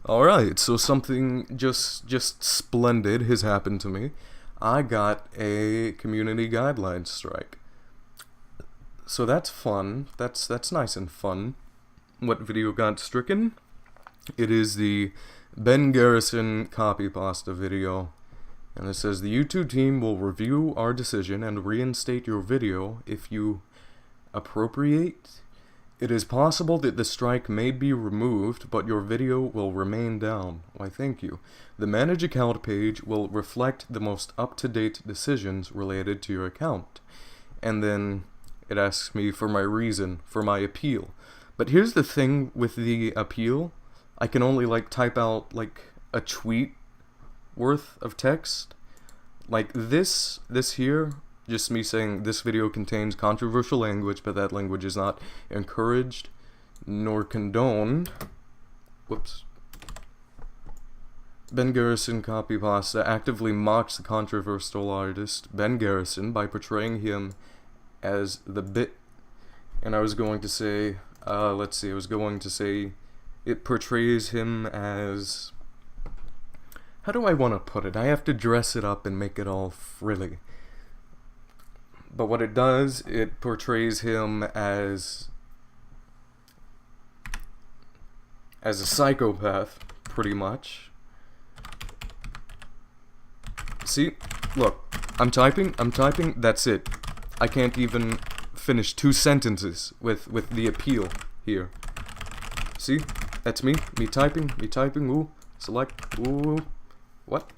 Alright, so something just splendid has happened to me. I got a community guideline strike. So that's fun. That's nice and fun. What video got stricken? It is the Ben Garrison copy pasta video. And it says the YouTube team will review our decision and reinstate your video if you appropriate. It is possible that the strike may be removed, but your video will remain down. Why, thank you. The Manage Account page will reflect the most up-to-date decisions related to your account. And then it asks me for my reason for my appeal. But here's the thing with the appeal. I can only, type out, a tweet worth of text. Like, this here, just me saying this video contains controversial language, but that language is not encouraged nor condoned. Whoops. Ben Garrison copy pasta actively mocks the controversial artist Ben Garrison by portraying him as the bit. And I was going to say, it portrays him as... How do I want to put it? I have to dress it up and make it all frilly. But what it does, it portrays him as a psychopath, pretty much. See? Look, I'm typing, that's it. I can't even finish 2 sentences with the appeal here. See? That's me typing, ooh, select, ooh, what?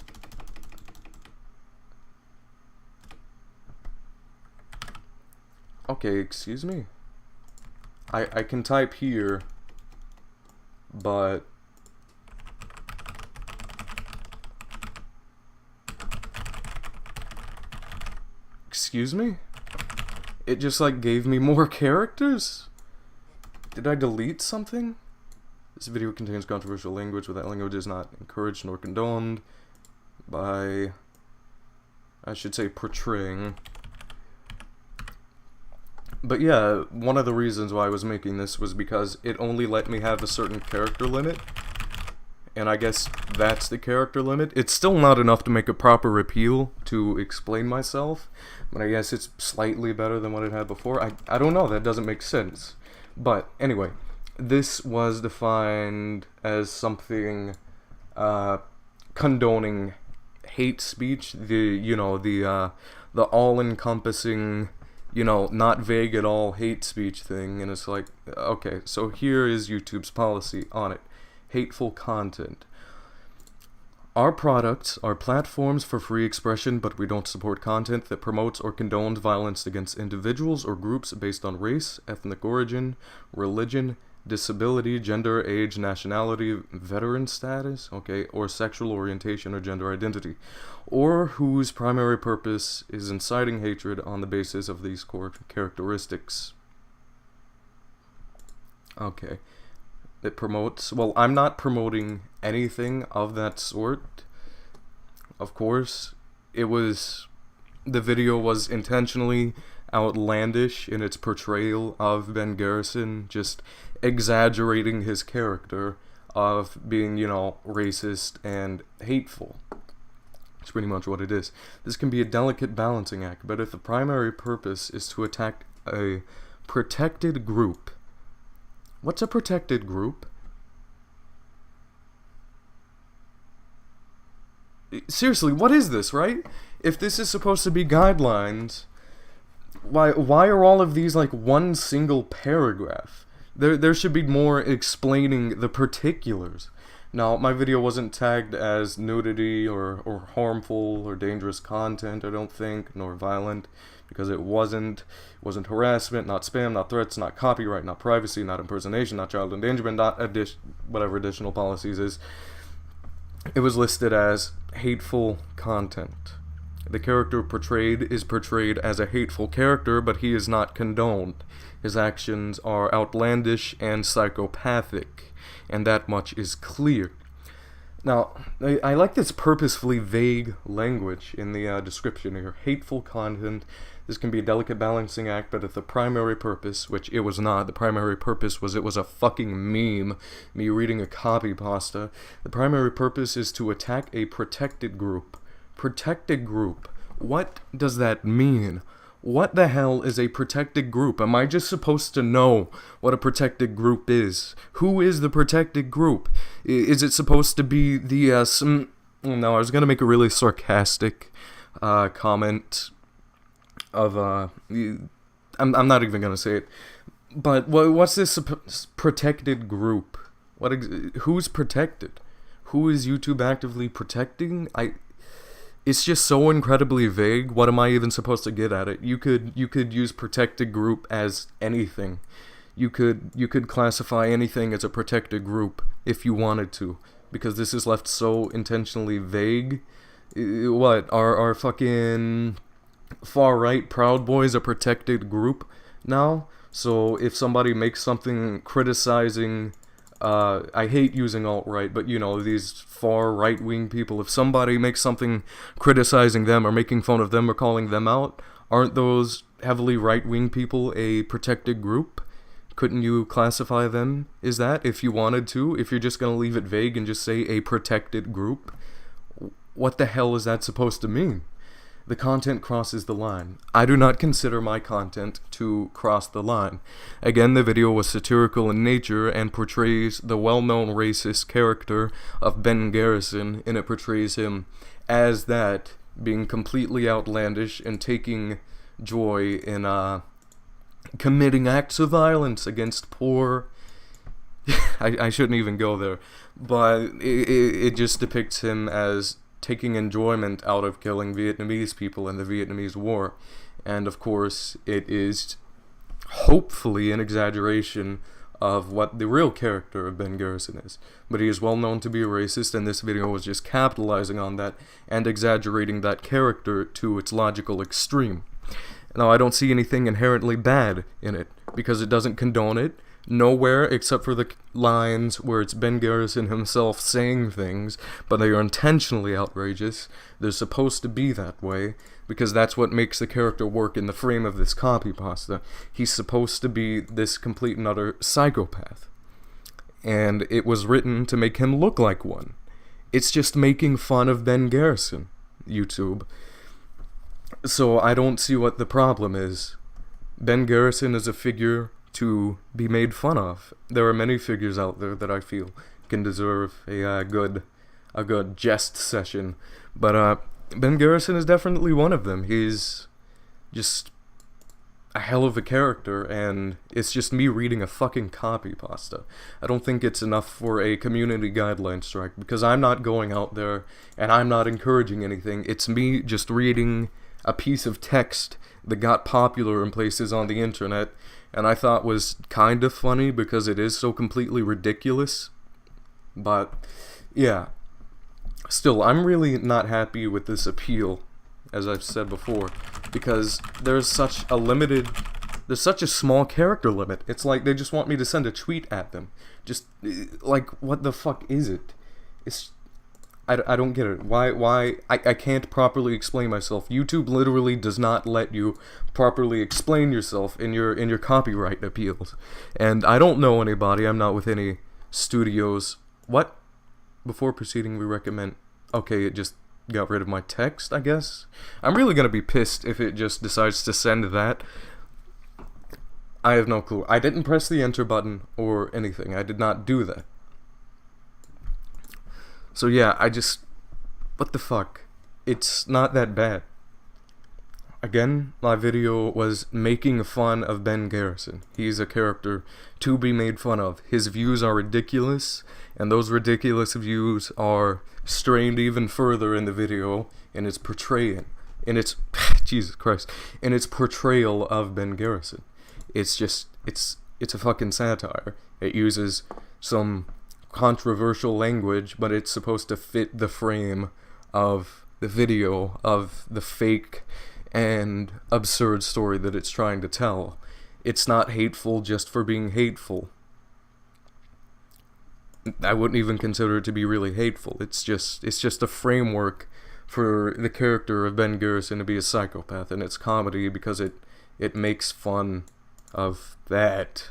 Okay, excuse me. I can type here, but excuse me? It just gave me more characters? Did I delete something? This video contains controversial language, but that language is not encouraged nor condoned by, I should say, portraying. But yeah, one of the reasons why I was making this was because it only let me have a certain character limit. And I guess that's the character limit. It's still not enough to make a proper appeal to explain myself, but I guess it's slightly better than what it had before. I don't know, that doesn't make sense. But anyway, this was defined as something condoning hate speech, the all-encompassing, not vague at all hate speech thing. And it's like, okay, so here is YouTube's policy on it. Hateful content. Our products are platforms for free expression, but we don't support content that promotes or condones violence against individuals or groups based on race, ethnic origin, religion, disability, gender, age, nationality, veteran status, okay, or sexual orientation or gender identity, or whose primary purpose is inciting hatred on the basis of these core characteristics. Okay. It promotes... Well, I'm not promoting anything of that sort. Of course, the video was intentionally outlandish in its portrayal of Ben Garrison, just exaggerating his character of being, racist and hateful. That's pretty much what it is. This can be a delicate balancing act, but if the primary purpose is to attack a protected group... What's a protected group? Seriously, what is this, right? If this is supposed to be guidelines, why are all of these one single paragraph? There should be more explaining the particulars. Now, my video wasn't tagged as nudity or harmful or dangerous content, I don't think, nor violent, because it wasn't harassment, not spam, not threats, not copyright, not privacy, not impersonation, not child endangerment, not whatever additional policies is. It was listed as hateful content. The character portrayed is portrayed as a hateful character, but he is not condoned. His actions are outlandish and psychopathic, and that much is clear. Now, I like this purposefully vague language in the description here. Hateful content. This can be a delicate balancing act, but if the primary purpose, which it was not, the primary purpose was it was a fucking meme, me reading a copy pasta. The primary purpose is to attack a protected group. Protected group. What does that mean? What the hell is a protected group? Am I just supposed to know what a protected group is? Who is the protected group? Is it supposed to be the, no, I was gonna make a really sarcastic, comment of, I'm not even gonna say it. But what's this protected group? Who's protected? Who is YouTube actively protecting? It's just so incredibly vague. What am I even supposed to get at it? You could use protected group as anything. You could classify anything as a protected group if you wanted to, because this is left so intentionally vague. What are fucking far right Proud Boys a protected group now? So if somebody makes something criticizing, I hate using alt-right, but you know, these far right-wing people, if somebody makes something criticizing them or making fun of them or calling them out, aren't those heavily right-wing people a protected group? Couldn't you classify them as that if you wanted to? If you're just gonna leave it vague and just say a protected group? What the hell is that supposed to mean? The content crosses the line. I do not consider my content to cross the line. Again, the video was satirical in nature and portrays the well-known racist character of Ben Garrison, and it portrays him as that, being completely outlandish and taking joy in committing acts of violence against poor... I shouldn't even go there, but it just depicts him as taking enjoyment out of killing Vietnamese people in the Vietnamese War. And of course, it is hopefully an exaggeration of what the real character of Ben Garrison is. But he is well known to be a racist, and this video was just capitalizing on that and exaggerating that character to its logical extreme. Now, I don't see anything inherently bad in it, because it doesn't condone it. Nowhere except for the lines where it's Ben Garrison himself saying things, but they are intentionally outrageous. They're supposed to be that way, because that's what makes the character work in the frame of this copy pasta. He's supposed to be this complete and utter psychopath. And it was written to make him look like one. It's just making fun of Ben Garrison, YouTube. So I don't see what the problem is. Ben Garrison is a figure to be made fun of. There are many figures out there that I feel can deserve a good jest session, but Ben Garrison is definitely one of them. He's just a hell of a character, and it's just me reading a fucking copy pasta. I don't think it's enough for a community guideline strike, because I'm not going out there and I'm not encouraging anything. It's me just reading a piece of text that got popular in places on the internet, and I thought was kind of funny because it is so completely ridiculous. But yeah, still, I'm really not happy with this appeal, as I've said before, because there's such a small character limit. It's like they just want me to send a tweet at them. Just like, what the fuck is it? I don't get it. Why I can't properly explain myself. YouTube literally does not let you properly explain yourself in your copyright appeals. And I don't know anybody. I'm not with any studios. What? Before proceeding, we recommend... Okay, it just got rid of my text, I guess? I'm really gonna be pissed if it just decides to send that. I have no clue. I didn't press the enter button or anything. I did not do that. So yeah, what the fuck? It's not that bad. Again, my video was making fun of Ben Garrison. He's a character to be made fun of. His views are ridiculous, and those ridiculous views are strained even further in the video in its Jesus Christ, in its portrayal of Ben Garrison. It's a fucking satire. It uses some controversial language, but it's supposed to fit the frame of the video, of the fake and absurd story that it's trying to tell. It's not hateful just for being hateful. I wouldn't even consider it to be really hateful. It's just a framework for the character of Ben Garrison to be a psychopath, and it's comedy because it makes fun of that.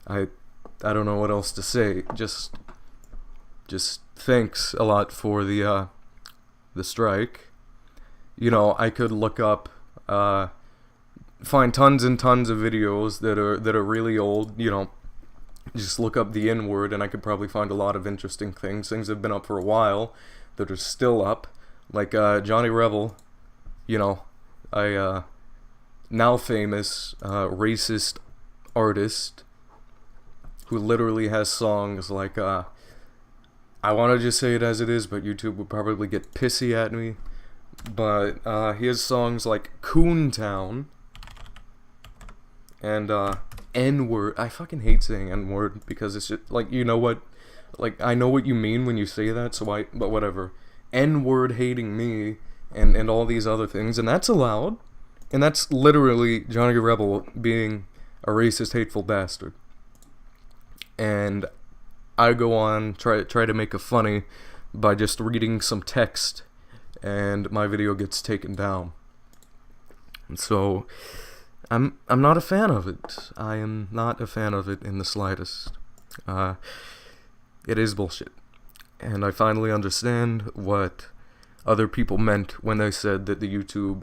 I don't know what else to say. Just thanks a lot for the strike. You know, I could look up find tons and tons of videos that are really old, you know. Just look up the N-word and I could probably find a lot of interesting things. Things that have been up for a while that are still up. Like Johnny Rebel, you know, a now famous racist artist who literally has songs like I want to just say it as it is, but YouTube would probably get pissy at me. But he has songs like Coontown and N-word. I fucking hate saying N-word because it's just like, you know what? Like, I know what you mean when you say that, but whatever. N-word hating me and all these other things, and that's allowed. And that's literally Johnny Rebel being a racist, hateful bastard. And I go on, try to make it funny by just reading some text, and my video gets taken down. And so I'm not a fan of it. I am not a fan of it in the slightest. It is bullshit. And I finally understand what other people meant when they said that the YouTube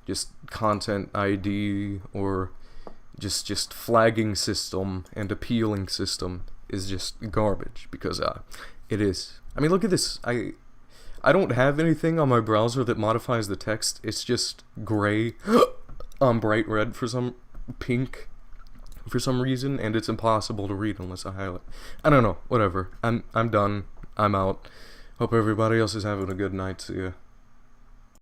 just content ID or just flagging system and appealing system is just garbage, because it is. I mean, look at this. I don't have anything on my browser that modifies the text. It's just gray on bright red for some pink for some reason, and it's impossible to read unless I highlight. I don't know, whatever. I'm done. I'm out. Hope everybody else is having a good night. See ya.